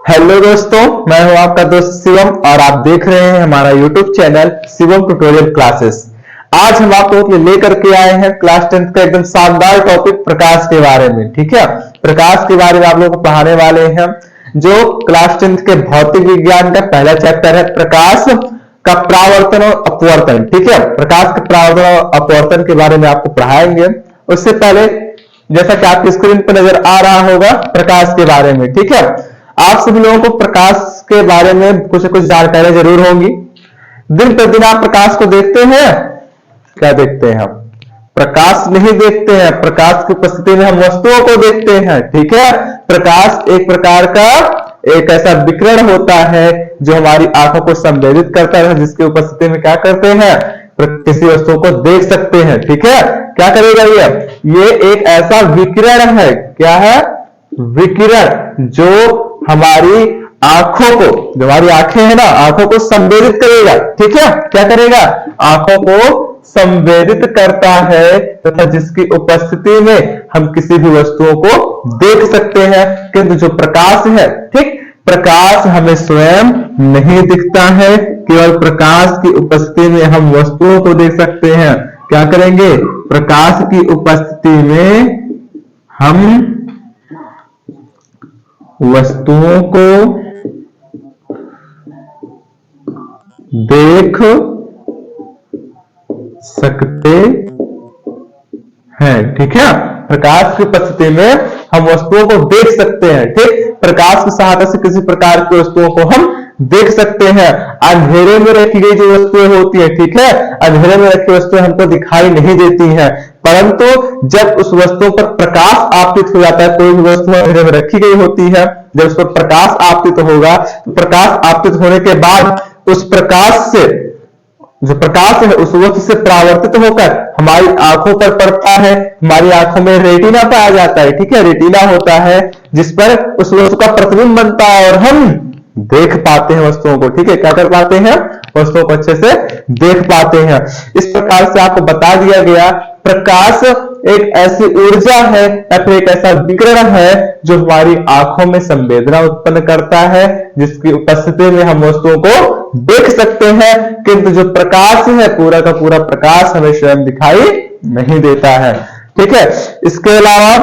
Hello दोस्तों, मैं हूं आपका दोस्त शिवम और आप देख रहे हैं हमारा YouTube channel Shivam tutorial classes. आज हम आप लोगों के लिए लेकर के आए हैं क्लास 10 का एकदम शानदार टॉपिक प्रकाश के बारे में। ठीक है, प्रकाश के बारे में आप लोगों को पढ़ाने वाले हैं। जो क्लास 10 के भौतिक विज्ञान का पहला चैप्टर है प्रकाश का परावर्तन और अपवर्तन। ठीक है, प्रकाश के परावर्तन और अपवर्तन के बारे में आपको पढ़ाएंगे। उससे पहले जैसा कि आपकी स्क्रीन पर नजर आ रहा होगा प्रकाश के बारे में, ठीक है, आप सभी लोगों को प्रकाश के बारे में कुछ न कुछ जानकारी जरूर होंगी। दिन प्रतिदिन आप प्रकाश को देखते हैं। क्या देखते हैं? हम प्रकाश नहीं देखते हैं, प्रकाश की उपस्थिति में हम वस्तुओं को देखते हैं। ठीक है, प्रकाश एक प्रकार का एक ऐसा विकिरण होता है जो हमारी आंखों को संवेदित करता है, जिसकी उपस्थिति में क्या करते हैं, किसी वस्तु को देख सकते हैं। ठीक है, क्या करेगा ये एक ऐसा विकिरण है। क्या है? विकिरण जो हमारी आंखों को, जो हमारी आंखें हैं ना, आंखों को संवेदित करेगा। ठीक है, क्या करेगा? आंखों को संवेदित करता है तथा जिसकी उपस्थिति में हम किसी भी वस्तुओं को देख सकते हैं। किंतु जो प्रकाश है, ठीक, प्रकाश हमें स्वयं नहीं दिखता है, केवल प्रकाश की उपस्थिति में हम वस्तुओं को देख सकते हैं। क्या करेंगे? प्रकाश की उपस्थिति में हम वस्तुओं को देख सकते हैं। ठीक है, प्रकाश की उपस्थिति में हम वस्तुओं को देख सकते हैं। ठीक, प्रकाश की सहायता से किसी प्रकार की वस्तुओं को हम देख सकते हैं। अंधेरे में रखी गई जो वस्तुएं होती है, ठीक है, अंधेरे में रखी वस्तुएं हमको दिखाई नहीं देती हैं, परंतु जब उस वस्तु पर प्रकाश आपतित हो जाता है, कोई भी वस्तु अंधेरे में रखी गई होती है, जब उस पर प्रकाश आपतित होगा तो प्रकाश आपतित होने के बाद उस प्रकाश से, जो प्रकाश है उस वस्तु से परावर्तित होकर हमारी आंखों पर पड़ता है। हमारी आंखों में रेटिना पाया जाता है। ठीक है, रेटिना होता है जिस पर उस वस्तु का प्रतिबिंब बनता है और हम देख पाते हैं वस्तुओं को। ठीक है, क्या कर पाते हैं? वस्तुओं को अच्छे से देख पाते हैं। इस प्रकार से आपको बता दिया गया प्रकाश एक ऐसी ऊर्जा है या फिर एक ऐसा विकिरण है जो हमारी आंखों में संवेदना उत्पन्न करता है, जिसकी उपस्थिति में हम वस्तुओं को देख सकते हैं। किंतु जो प्रकाश है, पूरा का पूरा प्रकाश हमें स्वयं दिखाई नहीं देता है। ठीक है, इसके अलावा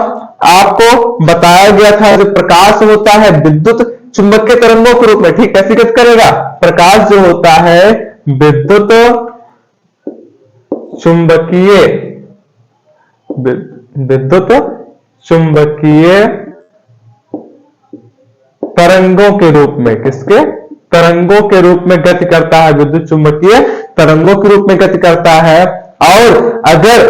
आपको बताया गया था जो प्रकाश होता है विद्युत चुंबकीय तरंगों के रूप में। ठीक, कैसे गति करेगा? प्रकाश जो होता है विद्युत चुंबकीय तरंगों के रूप में, किसके? तरंगों के रूप में गति करता है, विद्युत चुंबकीय तरंगों के रूप में गति करता है। और अगर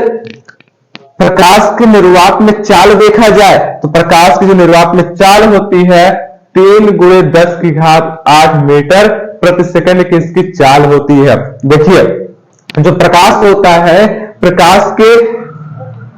प्रकाश की निर्वात में चाल देखा जाए तो प्रकाश की जो निर्वात में चाल होती है 3 × 10⁸ मीटर प्रति सेकंड की इसकी चाल होती है। देखिए, जो प्रकाश होता है, प्रकाश के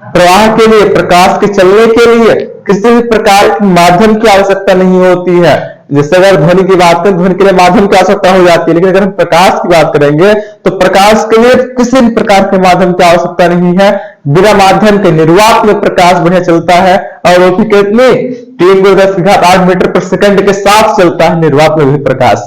प्रवाह के लिए, प्रकाश के चलने के लिए किसी भी प्रकार के माध्यम की आवश्यकता नहीं होती है। जैसे अगर ध्वनि की बात करें, ध्वनि के लिए माध्यम की आवश्यकता हो जाती है, लेकिन अगर हम प्रकाश की बात करेंगे तो प्रकाश के लिए किसी भी प्रकार के माध्यम की आवश्यकता नहीं है। बिना माध्यम के निर्वात में प्रकाश बढ़िया चलता है और वो भी कितने 3 × 10⁸ मीटर प्रति सेकंड के साथ चलता है निर्वात में भी प्रकाश।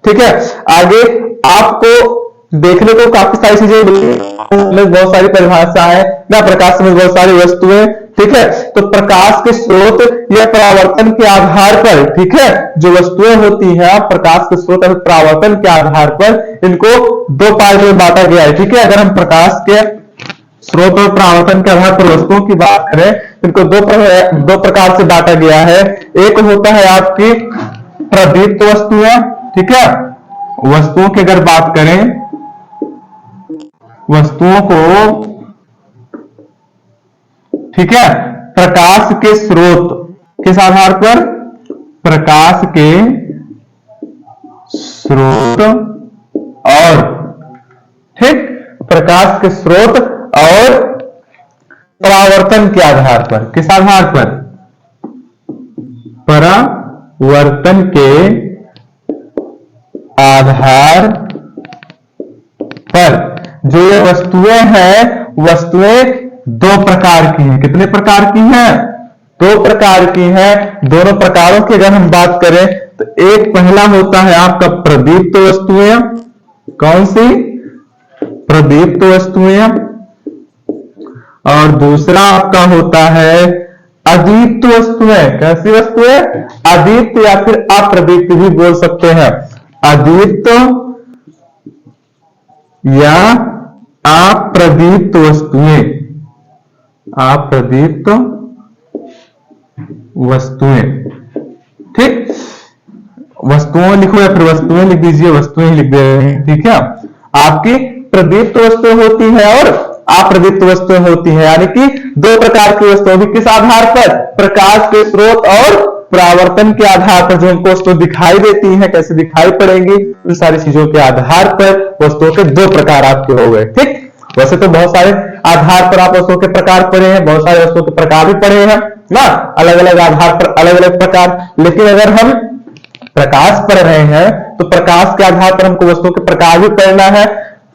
ठीक है, आगे आपको देखने को काफी सारी चीजें मिली, बहुत सारी परिभाषाएं ना, प्रकाश में बहुत सारी वस्तुएं। ठीक है, तो प्रकाश के स्रोत या परावर्तन के आधार पर, ठीक है, जो वस्तुएं होती हैं प्रकाश के स्रोत और परावर्तन के आधार पर इनको 2 पार्ट में बांटा गया है। ठीक है, अगर हम प्रकाश के स्रोत और परावर्तन के आधार पर वस्तुओं की बात करें, इनको दो प्रकार से बांटा गया है। एक होता है आपकी प्रदीप्त वस्तुएं। ठीक है, वस्तुओं की अगर बात करें, वस्तुओं को, ठीक है, प्रकाश के स्रोत किस आधार पर? प्रकाश के स्रोत और, ठीक, प्रकाश के स्रोत और परावर्तन के आधार पर। किस आधार पर? परावर्तन के आधार पर। जो ये वस्तुएं हैं, वस्तुएं 2 प्रकार की हैं। कितने प्रकार की हैं? दो प्रकार की है। दोनों प्रकारों की अगर हम बात करें तो एक पहला होता है आपका प्रदीप्त वस्तुएं। कौन सी? प्रदीप्त वस्तुएं। और दूसरा आपका होता है अदीप्त वस्तुएं। कैसी वस्तुएं? अदीप्त या फिर अप्रदीप्त भी बोल सकते हैं। अदीप्त या अप्रदीप्त वस्तुएं। अप्रदीप्त वस्तुएं, ठीक। वस्तुओं लिखो या फिर वस्तुएं लिख दीजिए, वस्तुएं ही लिख दे रहे हैं, ठीक है। आपकी प्रदीप्त वस्तुएं होती है और अप्रदीप्त वस्तुएं होती है, यानी कि दो प्रकार की वस्तुएं भी। किस आधार पर? प्रकाश के स्रोत और परावर्तन के आधार पर जो हमको वस्तु दिखाई देती है, कैसे दिखाई पड़ेंगी, उन सारी चीजों के आधार पर वस्तुओं के दो प्रकार आपके हो गए, ठीक। वैसे तो बहुत सारे आधार पर आप वस्तुओं के प्रकार पढ़े हैं, बहुत सारे वस्तुओं के प्रकार भी पढ़े हैं ना, अलग अलग आधार पर अलग अलग प्रकार। लेकिन अगर हम प्रकाश पढ़ रहे हैं तो प्रकाश के आधार पर हमको वस्तुओं के प्रकार भी पढ़ना है।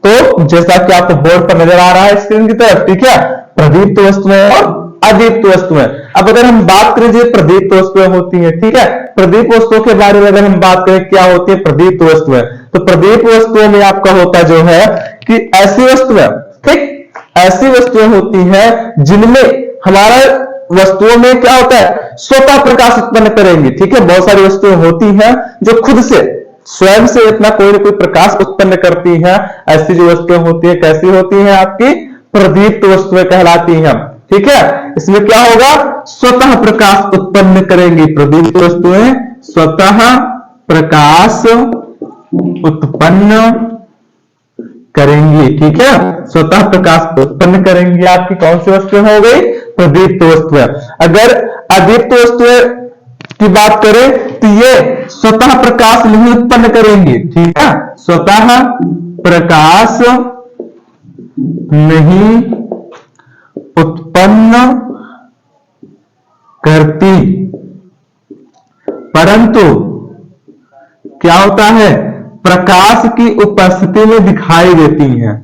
तो जैसा कि आपको बोर्ड पर नजर आ रहा है स्क्रीन की तरफ, ठीक है, प्रदीप्त वस्तुएं और अदीप्त वस्तुएं। अब अगर हम बात करें जो प्रदीप्त वस्तुएं होती है, ठीक है, प्रदीप्त वस्तुओं के बारे में अगर हम बात करें क्या होती है प्रदीप्त वस्तुएं, तो प्रदीप्त वस्तुओं में आपका होता जो है कि ऐसी वस्तुएं, ठीक, ऐसी वस्तुएं होती है जिनमें हमारा वस्तुओं में क्या होता है, स्वतः प्रकाश उत्पन्न करेंगी, ठीक है। बहुत सारी वस्तुएं होती हैं जो खुद से स्वयं से अपना कोई ना कोई प्रकाश उत्पन्न करती हैं। ऐसी जो वस्तुएं होती है कैसी होती हैं? आपकी प्रदीप्त वस्तुएं कहलाती हैं, ठीक है। इसमें क्या होगा? स्वतः प्रकाश उत्पन्न करेंगी। प्रदीप्त वस्तुएं स्वतः प्रकाश उत्पन्न करेंगी, ठीक है, स्वतः प्रकाश उत्पन्न करेंगी। आपकी कौन सी वस्तुएं हो गई? प्रदीप्त वस्तुएं। अगर अदीप्त वस्तुएं की बात करें तो ये स्वतः प्रकाश नहीं उत्पन्न करेंगी, ठीक है, स्वतः प्रकाश नहीं उत्पन्न करती, परंतु क्या होता है, प्रकाश की उपस्थिति में दिखाई देती हैं।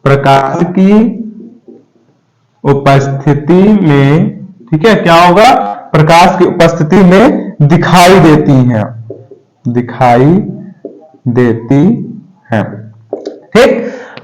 प्रकाश की उपस्थिति में, ठीक है, क्या होगा, प्रकाश की उपस्थिति में दिखाई देती हैं, दिखाई देती हैं, ठीक।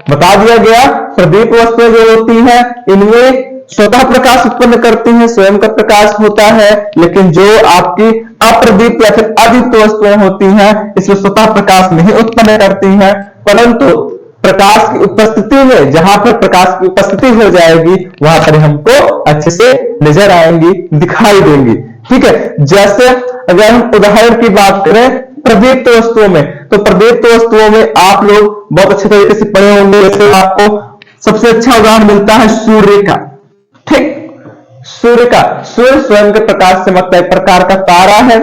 बता दिया गया प्रदीप्त वस्तुएं जो होती हैं इनमें स्वतः प्रकाश उत्पन्न करती हैं, स्वयं का प्रकाश होता है। लेकिन जो आपकी अप्रदीप्त या फिर अदीप्त वस्तुएं होती हैं इसमें स्वतः प्रकाश नहीं उत्पन्न करती हैं, परंतु प्रकाश की उपस्थिति में, जहां पर प्रकाश की उपस्थिति हो जाएगी वहां पर हमको अच्छे से नजर आएंगी, दिखाई देंगी, ठीक है। जैसे अगर हम उदाहरण की बात करें प्रदीप्त वस्तुओं में, तो प्रदीप्त वस्तुओं में आप लोग बहुत अच्छे तरीके से पढ़े होंगे। जैसे आपको सबसे अच्छा उदाहरण मिलता है सूर्य का, ठीक, सूर्य का। सूर्य स्वयं के प्रकाश से मतलब एक प्रकार का तारा है,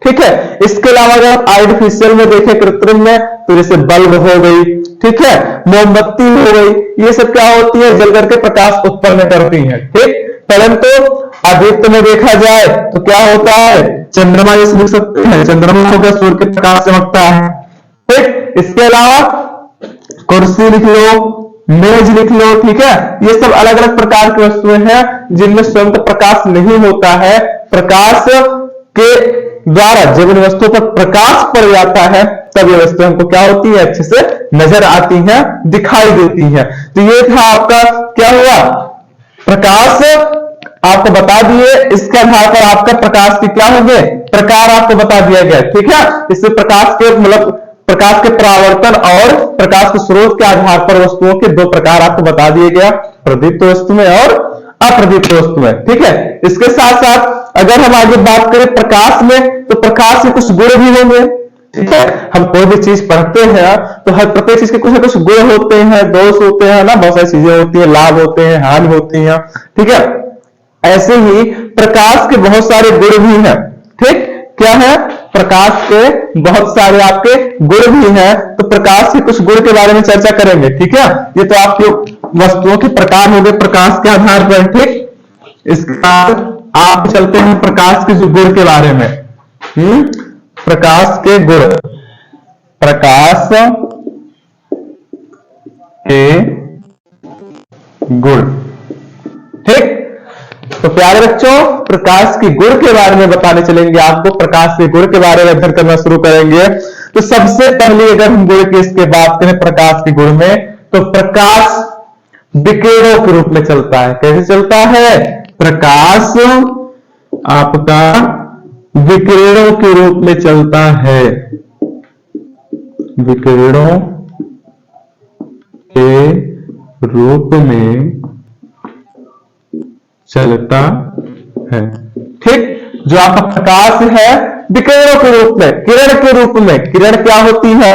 ठीक है। इसके अलावा अगर आप आर्टिफिशियल में देखें, कृत्रिम में, तो जैसे बल्ब हो गई, ठीक है, मोमबत्ती हो गई, ये सब क्या होती है, जल करके प्रकाश उत्पन्न करती है, ठीक। परंतु अदीप्त में देखा जाए तो क्या होता है, चंद्रमा जैसे लिख सकते हैं, चंद्रमा हो गया सूर्य के प्रकाश चमकता है, ठीक। इसके अलावा कुर्सी लिख लो, मेज लिख लो, ठीक है, ये सब अलग अलग प्रकार की वस्तुएं हैं जिनमें स्वयं का प्रकाश नहीं होता है। प्रकाश के द्वारा जब इन वस्तुओं पर प्रकाश पड़ जाता है तब ये वस्तुएं हमको क्या होती है, अच्छे से नजर आती हैं, दिखाई देती हैं। तो ये था आपका क्या हुआ, प्रकाश आपको बता दिए। इसके आधार पर आपका प्रकाश के क्या होंगे, प्रकार आपको बता दिया गया, ठीक है। इससे प्रकाश के मतलब प्रकाश के परावर्तन और प्रकाश के स्रोत के आधार पर वस्तुओं के दो प्रकार आपको बता दिए गया, प्रदीप्त वस्तुएं और अप्रदीप्त वस्तुएं, ठीक है। इसके साथ साथ अगर हम आगे बात करें प्रकाश में, तो प्रकाश के कुछ गुण भी होंगे, ठीक है। हम कोई भी चीज पढ़ते हैं तो हर प्रत्येक चीज के कुछ ना कुछ गुण होते हैं, दोष होते हैं ना, बहुत सारी चीजें होती है, लाभ होते हैं, हानि होती है, ठीक है। ऐसे ही प्रकाश के बहुत सारे गुण भी हैं, ठीक, क्या है, प्रकाश के बहुत सारे आपके गुण भी हैं। तो प्रकाश के कुछ गुण के बारे में चर्चा करेंगे, ठीक है। ये तो आपके वस्तुओं के प्रकार हो गए प्रकाश के आधार पर, ठीक। इसके बाद आप चलते हैं प्रकाश के जो गुण के बारे में। प्रकाश के गुण, प्रकाश के गुण, ठीक। तो प्यारे बच्चों, प्रकाश के गुण के बारे में बताने चलेंगे आपको। प्रकाश के गुण के बारे में अध्ययन करना शुरू करेंगे। तो सबसे पहले अगर हम गुण की इसके बात करें प्रकाश के गुण में, तो प्रकाश विकिरणों के रूप में चलता है। कैसे चलता है? प्रकाश आपका विकिरणों के रूप में चलता है, विकिरणों के रूप में चलता है। ठीक, जो आपका प्रकाश है विकिरणों के रूप में, किरण के रूप में। किरण क्या होती है?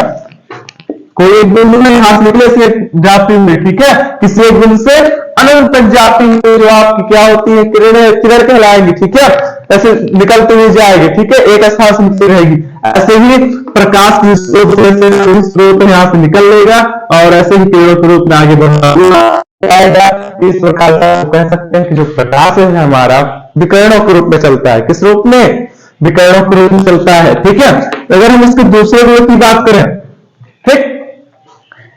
कोई एक बिंदु में यहां से निकले से जाती हुई, ठीक है, किसी एक बिंदु से अनंत तक जाती हुई जो आपकी क्या होती है? किरणें, किरण कहलाएंगी। ठीक है, ऐसे निकलते हुए जाएगी। ठीक है, एक स्थान से निकलती रहेगी। ऐसे ही प्रकाश की स्रोत यहां से निकल लेगा और ऐसे ही किरणों के रूप में आगे बढ़ेगा। इस प्रकार कह सकते हैं कि जो प्रकाश है हमारा विकिरणों के रूप में चलता है। किस रूप में? विकिरणों के रूप में चलता है। ठीक है, अगर हम इसके दूसरे गुण की बात करें, ठीक,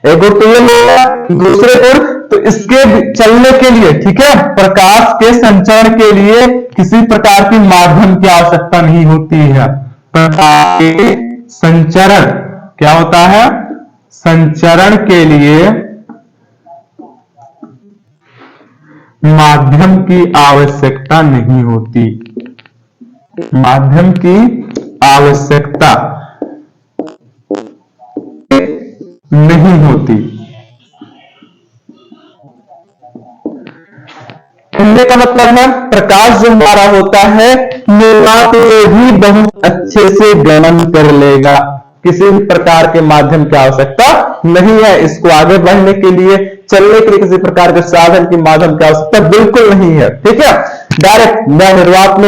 एक गुण तो ये होगा, दूसरे गुण तो इसके चलने के लिए, ठीक है, प्रकाश के संचरण के लिए किसी प्रकार की माध्यम की आवश्यकता नहीं होती है। प्रकाश के संचरण क्या होता है? संचरण के लिए माध्यम की आवश्यकता नहीं होती, माध्यम की आवश्यकता नहीं होती। कहने का मतलब है प्रकाश जो हमारा होता है निर्वात में भी बहुत अच्छे से गमन कर लेगा, किसी भी प्रकार के माध्यम की आवश्यकता नहीं है। इसको आगे बढ़ने के लिए, चलने के लिए किसी प्रकार के साधन की माध्यम की आवश्यकता बिल्कुल नहीं है। ठीक है, डायरेक्ट निर्वात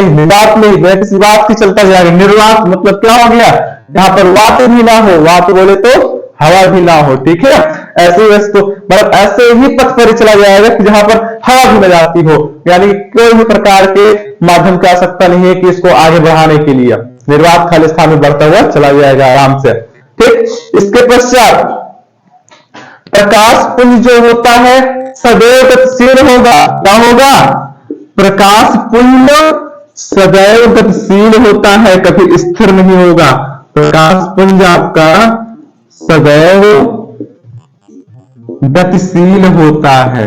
में किसी बात की चलता जाएगा। निर्वात मतलब क्या हो गया? जहां पर वात भी ना हो, वात बोले तो हवा भी ना हो। ठीक है, ऐसे ही वस्तु मतलब ऐसे ही पथ पर चला जाएगा कि जहां पर हवा भी न जाती हो, यानी कोई भी प्रकार के माध्यम की आवश्यकता नहीं है कि इसको आगे बढ़ाने के लिए। निर्वात खाली स्थान में बढ़ता हुआ चला जाएगा आराम से। ठीक, इसके पश्चात प्रकाश पुंज जो होता है सदैव गतिशील होगा। क्या होगा? प्रकाश पुंज सदैव गतिशील होता है, कभी स्थिर नहीं होगा। प्रकाश पुंज आपका सदैव गतिशील होता है,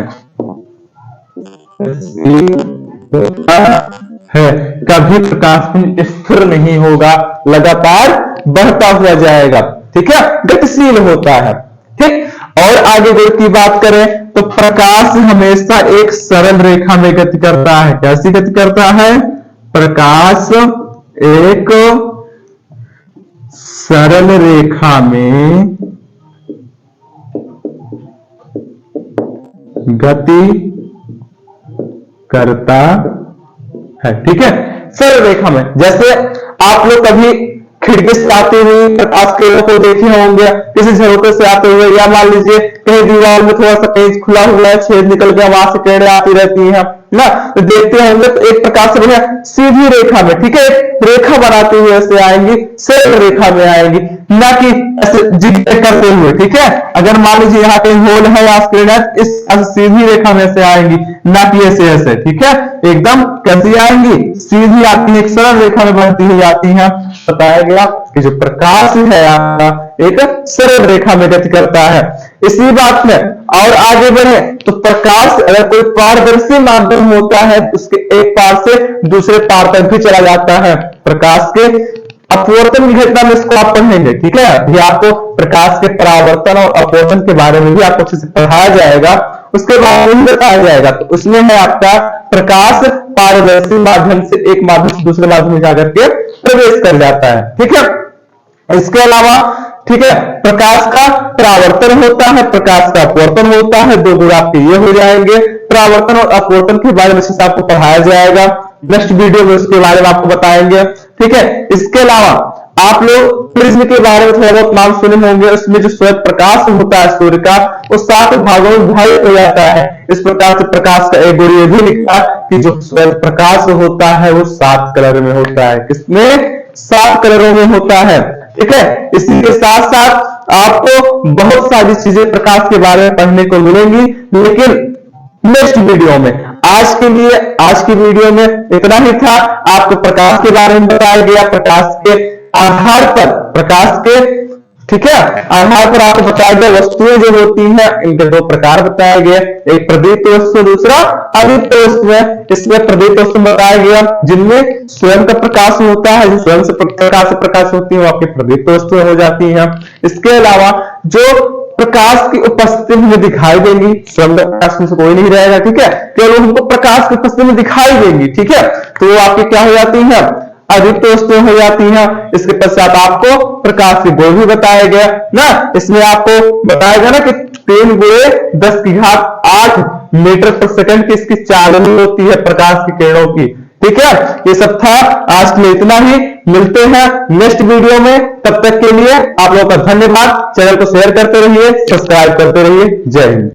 कभी प्रकाश पुंज स्थिर नहीं होगा, लगातार बढ़ता हुआ जाएगा। ठीक है, गतिशील होता है। ठीक, और आगे गुण की बात करें तो प्रकाश हमेशा एक सरल रेखा में गति करता है। कैसी गति करता है? प्रकाश एक सरल रेखा में गति करता है। ठीक है, सरल रेखा में। जैसे आप लोग कभी खिड़की से आते हुए प्रकाश किरणों को देखे होंगे, किसी झरोखे से आते हुए, या मान लीजिए कहीं दीवार में थोड़ा सा पेज खुला हुआ है, छेद निकल गया, वहां से किरणें आती रहती हैं ना, तो देखते होंगे तो एक प्रकार से बढ़िया सीधी रेखा में, ठीक है, रेखा बनाते हुए ऐसे आएंगी, सरल रेखा में आएंगी, ना कि ऐसे जिग करते हुए। ठीक है, अगर मान लीजिए यहाँ कहीं होल है या किरणें इस सीधी रेखा में से आएंगी, ना कि ऐसे ऐसे। ठीक है, एकदम कैसी आएंगी? सीधी आती है, एक सरल रेखा में बढ़ती हुई आती है। बताया गया कि जो प्रकाश है आपका एक सरल रेखा में गति करता है। इसी बात में और आगे बढ़े तो प्रकाश अगर कोई पारदर्शी माध्यम होता है, उसके एक पार से दूसरे पार तक भी चला जाता है। प्रकाश के अपवर्तन की घटना में इसको आप पढ़ेंगे। ठीक है, ये आपको प्रकाश के परावर्तन और अपवर्तन के बारे में भी आपको अच्छे से पढ़ाया जाएगा, उसके बारे में बताया जाएगा। तो उसमें है आपका प्रकाश पारदर्शी माध्यम से एक माध्यम से दूसरे माध्यम में जाकर के प्रवेश कर जाता है। ठीक है, इसके अलावा ठीक है प्रकाश का परावर्तन होता है, प्रकाश का अपवर्तन होता है। दो गुण आपके ये हो जाएंगे। परावर्तन और अपवर्तन के बारे में आपको पढ़ाया जाएगा, नेक्स्ट वीडियो में उसके बारे में आपको बताएंगे। ठीक है, इसके अलावा आप लोग प्रिज्म के बारे में थोड़ा बहुत नाम सुने होंगे। उसमें जो श्वेत प्रकाश होता है सूर्य का, वो 7 भागों में विभाजित हो जाता है। इस प्रकार से प्रकाश का एक गुण ये भी लिखा कि जो श्वेत प्रकाश होता है वो 7 कलर में होता है। किसमें? 7 कलरों में होता है। ठीक है, इसी के साथ साथ आपको बहुत सारी चीजें प्रकाश के बारे में पढ़ने को मिलेंगी, लेकिन नेक्स्ट वीडियो में आज की वीडियो में इतना ही था। आपको प्रकाश के बारे में बताया गया, प्रकाश के आधार पर, प्रकाश के, ठीक है, आधार पर आपको बताया गया वस्तुएं जो होती हैं इनके दो प्रकार बताए गए, एक प्रदीप्त वस्तु, दूसरा अदीप्त वस्तु है। इसमें प्रदीप्त वस्तु बताया गया जिनमें स्वयं का प्रकाश होता है, स्वयं से प्रकाश होती है, वो आपकी प्रदीप्त वस्तुएं हो जाती हैं। इसके अलावा जो प्रकाश की उपस्थिति में दिखाई देंगी, स्वयं प्रकाश में से कोई नहीं रहेगा, ठीक है, केवल उनको प्रकाश की उपस्थिति में दिखाई देंगी, ठीक है, तो वो आपकी क्या हो जाती है, अदीप्त वस्तुएं हो जाती हैं। इसके पश्चात आपको प्रकाश की गोल भी बताया गया ना, इसमें आपको बताया गया ना कि 3 × 10⁸ मीटर पर सेकंड की इसकी चालनी होती है प्रकाश की किरणों की, ठीक है। ये सब था, आज के लिए इतना ही। मिलते हैं नेक्स्ट वीडियो में, तब तक के लिए आप लोगों का धन्यवाद। चैनल को शेयर करते रहिए, सब्सक्राइब करते रहिए। जय हिंद।